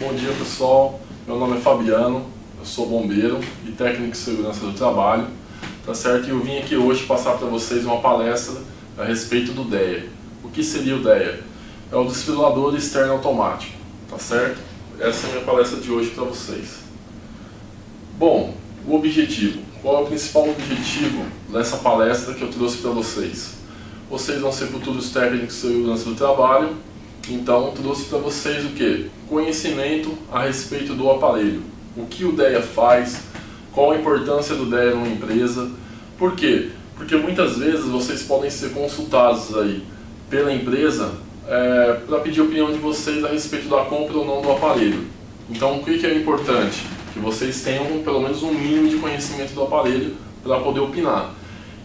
Bom dia, pessoal. Meu nome é Fabiano, eu sou bombeiro e técnico de segurança do trabalho, tá certo? E eu vim aqui hoje passar para vocês uma palestra a respeito do DEA. O que seria o DEA? É o desfibrilador externo automático, tá certo? Essa é a minha palestra de hoje para vocês. Bom, o objetivo. Qual é o principal objetivo dessa palestra que eu trouxe para vocês? Vocês vão ser futuros técnicos de segurança do trabalho, então trouxe para vocês o que? Conhecimento a respeito do aparelho. O que o DEA faz, qual a importância do DEA numa empresa. Por quê? Porque muitas vezes vocês podem ser consultados aí pela empresa para pedir a opinião de vocês a respeito da compra ou não do aparelho. Então o que é importante? Que vocês tenham pelo menos um mínimo de conhecimento do aparelho para poder opinar.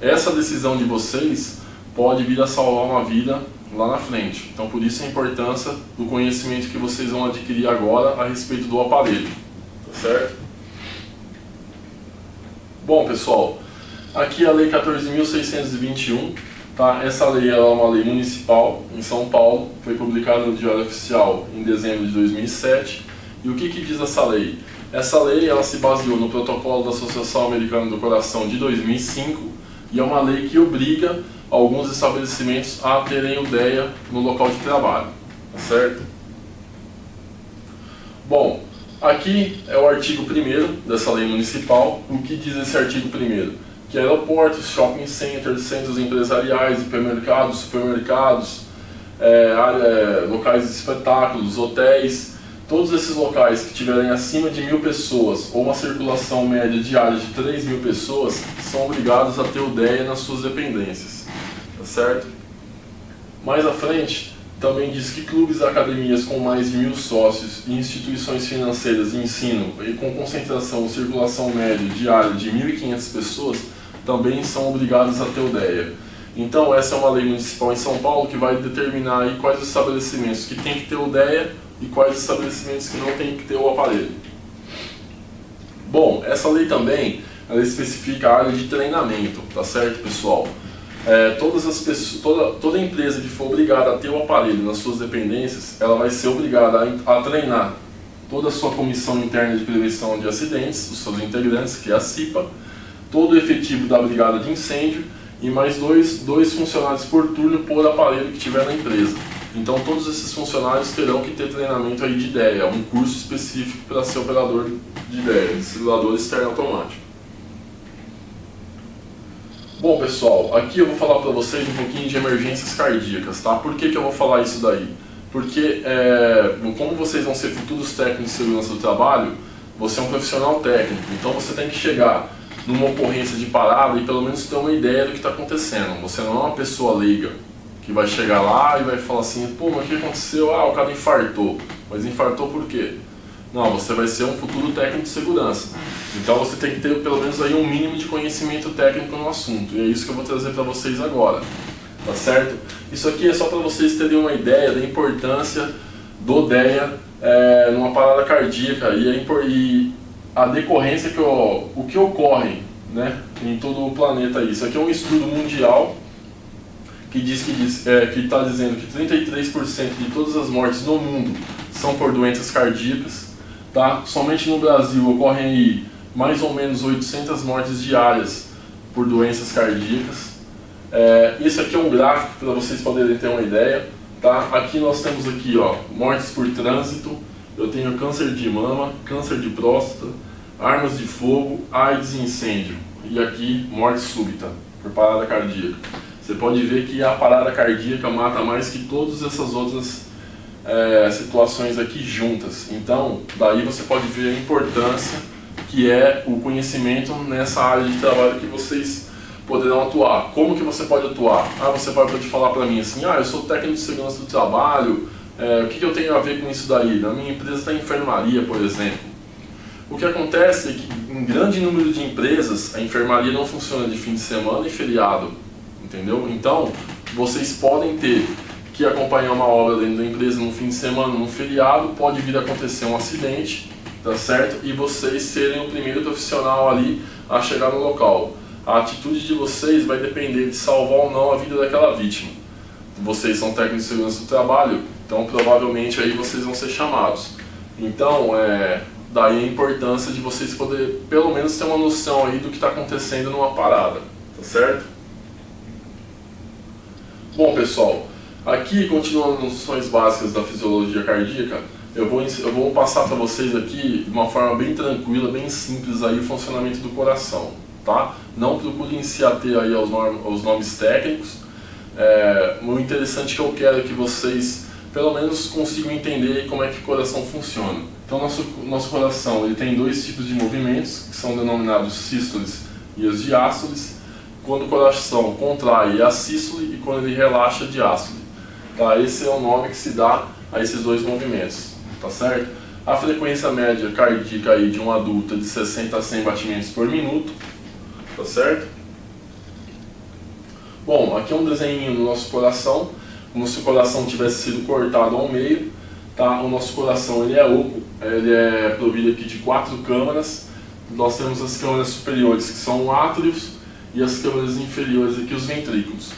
Essa decisão de vocês pode vir a salvar uma vida lá na frente. Então por isso a importância do conhecimento que vocês vão adquirir agora a respeito do aparelho. Tá certo? Bom, pessoal, aqui a Lei 14.621, tá? Essa lei é uma lei municipal em São Paulo, foi publicada no Diário Oficial em dezembro de 2007. E o que diz essa lei? Essa lei ela se baseou no Protocolo da Associação Americana do Coração de 2005 e é uma lei que obriga alguns estabelecimentos a terem o DEA no local de trabalho, tá certo? Bom, aqui é o artigo 1º dessa lei municipal. O que diz esse artigo 1º? Que aeroportos, shopping centers, centros empresariais, hipermercados, supermercados, locais de espetáculos, hotéis, todos esses locais que tiverem acima de 1.000 pessoas ou uma circulação média diária de 3.000 pessoas são obrigados a ter o DEA nas suas dependências. Certo? Mais à frente, também diz que clubes e academias com mais de 1.000 sócios e instituições financeiras de ensino e com concentração ou circulação média diária de 1.500 pessoas também são obrigados a ter o DEA. Então essa é uma lei municipal em São Paulo que vai determinar aí quais os estabelecimentos que tem que ter o DEA e quais estabelecimentos que não tem que ter o aparelho. Bom, essa lei também ela especifica a área de treinamento, tá certo, pessoal? Toda empresa que for obrigada a ter o aparelho nas suas dependências, ela vai ser obrigada a treinar toda a sua comissão interna de prevenção de acidentes, os seus integrantes, que é a CIPA, todo o efetivo da brigada de incêndio e mais dois funcionários por turno por aparelho que tiver na empresa. Então todos esses funcionários terão que ter treinamento aí de DEA, um curso específico para ser operador de DEA, desfibrilador externo automático. Bom, pessoal, aqui eu vou falar para vocês um pouquinho de emergências cardíacas, tá? Por que eu vou falar isso daí? Porque, como vocês vão ser futuros técnicos de segurança do trabalho, você é um profissional técnico, então você tem que chegar numa ocorrência de parada e pelo menos ter uma ideia do que está acontecendo. Você não é uma pessoa leiga que vai chegar lá e vai falar assim, pô, mas o que aconteceu? Ah, o cara infartou. Mas infartou por quê? Não, você vai ser um futuro técnico de segurança. Então você tem que ter pelo menos aí um mínimo de conhecimento técnico no assunto. E é isso que eu vou trazer para vocês agora. Tá certo? Isso aqui é só para vocês terem uma ideia da importância do DEA numa parada cardíaca e a decorrência o que ocorre, né, em todo o planeta. Isso aqui é um estudo mundial que está dizendo que 33% de todas as mortes no mundo são por doenças cardíacas. Tá? Somente no Brasil ocorrem aí mais ou menos 800 mortes diárias por doenças cardíacas. Esse aqui é um gráfico para vocês poderem ter uma ideia. Tá? Aqui nós temos aqui, ó, mortes por trânsito, eu tenho câncer de mama, câncer de próstata, armas de fogo, AIDS e incêndio. E aqui morte súbita por parada cardíaca. Você pode ver que a parada cardíaca mata mais que todas essas outras situações aqui juntas. Então, daí você pode ver a importância que é o conhecimento nessa área de trabalho que vocês poderão atuar. Como que você pode atuar? Você pode falar para mim assim, eu sou técnico de segurança do trabalho, o que eu tenho a ver com isso daí? Na minha empresa tem enfermaria, por exemplo. O que acontece é que em grande número de empresas a enfermaria não funciona de fim de semana e feriado, entendeu? Então, vocês podem ter que acompanhar uma obra dentro da empresa num fim de semana, num feriado, pode vir a acontecer um acidente, tá certo? E vocês serem o primeiro profissional ali a chegar no local. A atitude de vocês vai depender de salvar ou não a vida daquela vítima. Vocês são técnicos de segurança do trabalho, então provavelmente aí vocês vão ser chamados. Então, daí a importância de vocês poderem pelo menos ter uma noção aí do que está acontecendo numa parada, tá certo? Bom, pessoal, aqui, continuando as noções básicas da fisiologia cardíaca, eu vou passar para vocês aqui de uma forma bem tranquila, bem simples aí o funcionamento do coração, tá? Não procurem se ater aí aos nomes técnicos. O interessante é que eu quero que vocês pelo menos consigam entender como é que o coração funciona. Então, nosso coração ele tem dois tipos de movimentos, que são denominados sístoles e as diástoles. Quando o coração contrai, é a sístole, e quando ele relaxa, diástole. Tá? Esse é o nome que se dá a esses dois movimentos, tá certo? A frequência média cardíaca aí de um adulto é de 60 a 100 batimentos por minuto, tá certo? Bom, aqui é um desenho do nosso coração, como se o coração tivesse sido cortado ao meio, tá? O nosso coração ele é oco, ele é provido aqui de 4 câmaras. Nós temos as câmaras superiores, que são átrios, e as câmaras inferiores aqui, os ventrículos.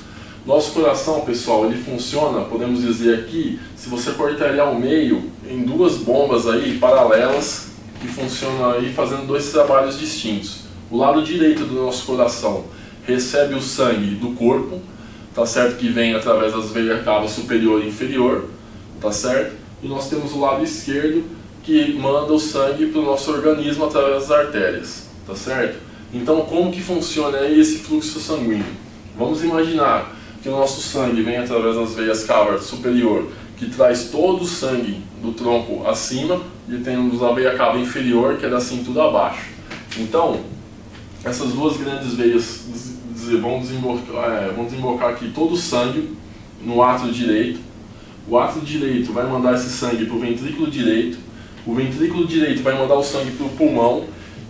Nosso coração, pessoal, ele funciona, podemos dizer aqui, se você cortar ele ao meio, em duas bombas aí paralelas, que funcionam aí fazendo dois trabalhos distintos. O lado direito do nosso coração recebe o sangue do corpo, tá certo? Que vem através das veias cava superior e inferior, tá certo? E nós temos o lado esquerdo, que manda o sangue para o nosso organismo através das artérias, tá certo? Então, como que funciona esse fluxo sanguíneo? Vamos imaginar que o nosso sangue vem através das veias cava superior, que traz todo o sangue do tronco acima, e temos a veia cava inferior, que é da cintura abaixo. Então, essas duas grandes veias vão desembocar aqui todo o sangue no átrio direito. O átrio direito vai mandar esse sangue para o ventrículo direito. O ventrículo direito vai mandar o sangue para o pulmão.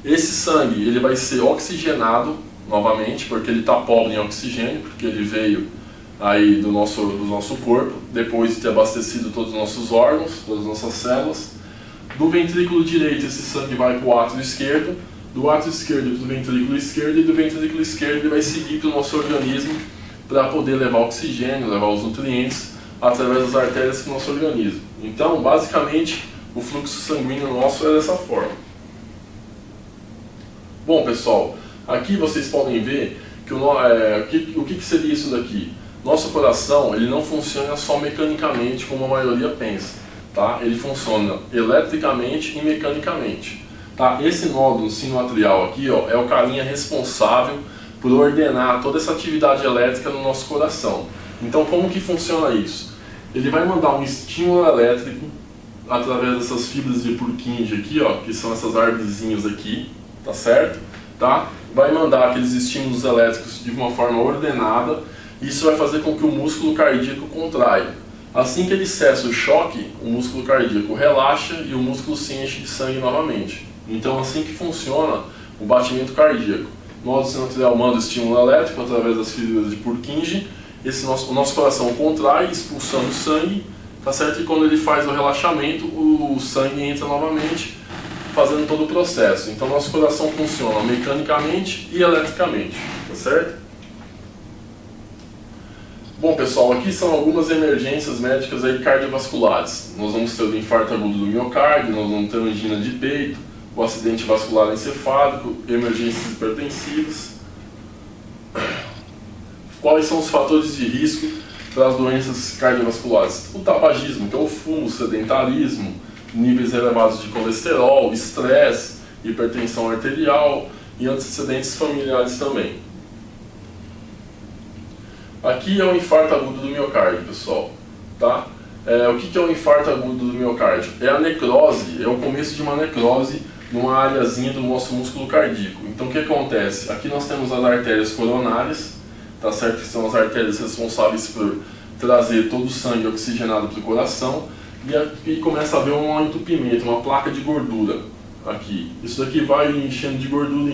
Esse sangue ele vai ser oxigenado novamente, porque ele está pobre em oxigênio, porque ele veio aí do nosso corpo, depois de ter abastecido todos os nossos órgãos, todas as nossas células. Do ventrículo direito esse sangue vai para o átrio esquerdo, do átrio esquerdo para o ventrículo esquerdo, e do ventrículo esquerdo ele vai seguir para o nosso organismo para poder levar oxigênio, levar os nutrientes através das artérias para o nosso organismo. Então, basicamente, o fluxo sanguíneo nosso é dessa forma. Bom, pessoal, aqui vocês podem ver que o que seria isso daqui? Nosso coração ele não funciona só mecanicamente, como a maioria pensa, tá? Ele funciona eletricamente e mecanicamente. Tá? Esse nódulo sinoatrial aqui, ó, é o carinha responsável por ordenar toda essa atividade elétrica no nosso coração. Então, como que funciona isso? Ele vai mandar um estímulo elétrico através dessas fibras de Purkinje aqui, ó, que são essas árvorezinhas aqui, tá certo? Tá? Vai mandar aqueles estímulos elétricos de uma forma ordenada, e isso vai fazer com que o músculo cardíaco contraia. Assim que ele cessa o choque, o músculo cardíaco relaxa e o músculo se enche de sangue novamente. Então, assim que funciona o batimento cardíaco. O nódulo sinoatrial manda o estímulo elétrico através das fibras de Purkinje, o nosso coração contrai, expulsando o sangue, tá certo? E quando ele faz o relaxamento, o sangue entra novamente, fazendo todo o processo. Então, nosso coração funciona mecanicamente e eletricamente, tá certo? Bom, pessoal, aqui são algumas emergências médicas aí cardiovasculares. Nós vamos ter o infarto agudo do miocárdio, nós vamos ter angina de peito, o acidente vascular encefálico, emergências hipertensivas. Quais são os fatores de risco para as doenças cardiovasculares? O tabagismo, que é o fumo, o sedentarismo, níveis elevados de colesterol, estresse, hipertensão arterial e antecedentes familiares também. Aqui é o infarto agudo do miocárdio, pessoal. Tá? O que é o infarto agudo do miocárdio? É a necrose, é o começo de uma necrose numa areazinha do nosso músculo cardíaco. Então o que acontece? Aqui nós temos as artérias coronárias, tá certo? Que são as artérias responsáveis por trazer todo o sangue oxigenado para o coração, e aqui começa a haver um entupimento, uma placa de gordura aqui. Isso daqui vai enchendo de gordura,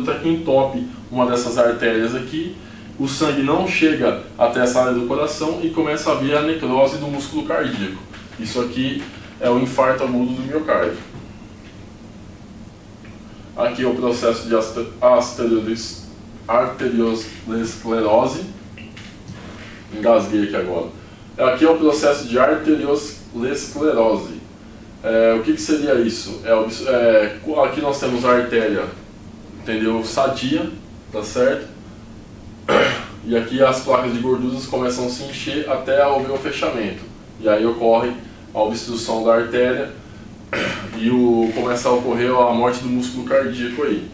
até que entope uma dessas artérias aqui. O sangue não chega até essa área do coração e começa a haver a necrose do músculo cardíaco. Isso aqui é o infarto agudo do miocárdio. Aqui é o processo de arteriosclerose. Engasguei aqui agora. Aqui é o processo de arteriosclerose. O que seria isso? Aqui nós temos a artéria, entendeu? Sadia, tá certo? E aqui as placas de gorduras começam a se encher até haver o fechamento. E aí ocorre a obstrução da artéria e começa a ocorrer a morte do músculo cardíaco aí.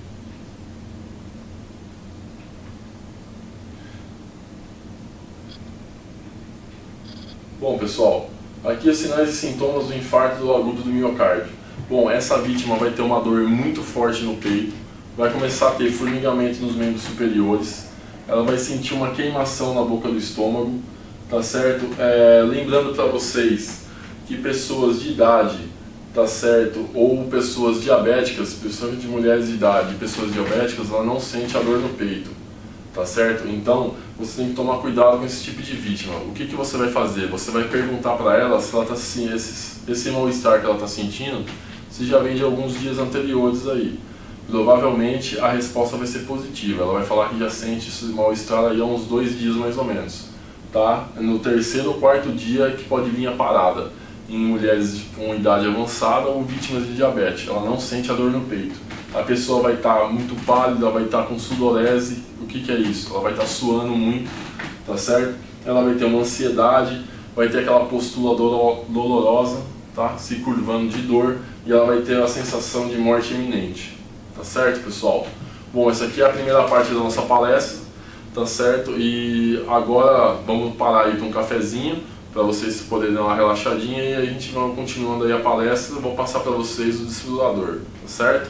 Bom, pessoal, aqui os sinais e sintomas do infarto do agudo do miocárdio. Bom, essa vítima vai ter uma dor muito forte no peito, vai começar a ter formigamento nos membros superiores, ela vai sentir uma queimação na boca do estômago, tá certo? Lembrando para vocês que pessoas de idade, tá certo? Ou pessoas diabéticas, principalmente de mulheres de idade, pessoas diabéticas, ela não sente a dor no peito, tá certo? Então, você tem que tomar cuidado com esse tipo de vítima. O que você vai fazer? Você vai perguntar para ela se ela tá assim, esse mal-estar que ela está sentindo, se já vem de alguns dias anteriores aí. Provavelmente a resposta vai ser positiva. Ela vai falar que já sente esse mal-estar aí há uns 2 dias mais ou menos, tá? No terceiro ou quarto dia que pode vir a parada em mulheres com idade avançada ou vítimas de diabetes. Ela não sente a dor no peito. A pessoa vai estar muito pálida, vai estar com sudorese. O que é isso? Ela vai estar suando muito, tá certo? Ela vai ter uma ansiedade, vai ter aquela postura dolorosa, tá? Se curvando de dor, e ela vai ter a sensação de morte iminente, tá certo, pessoal? Bom, essa aqui é a primeira parte da nossa palestra, tá certo? E agora vamos parar aí para um cafezinho, para vocês poderem dar uma relaxadinha, e a gente vai continuando aí a palestra. Eu vou passar para vocês o desfibrilador, tá certo?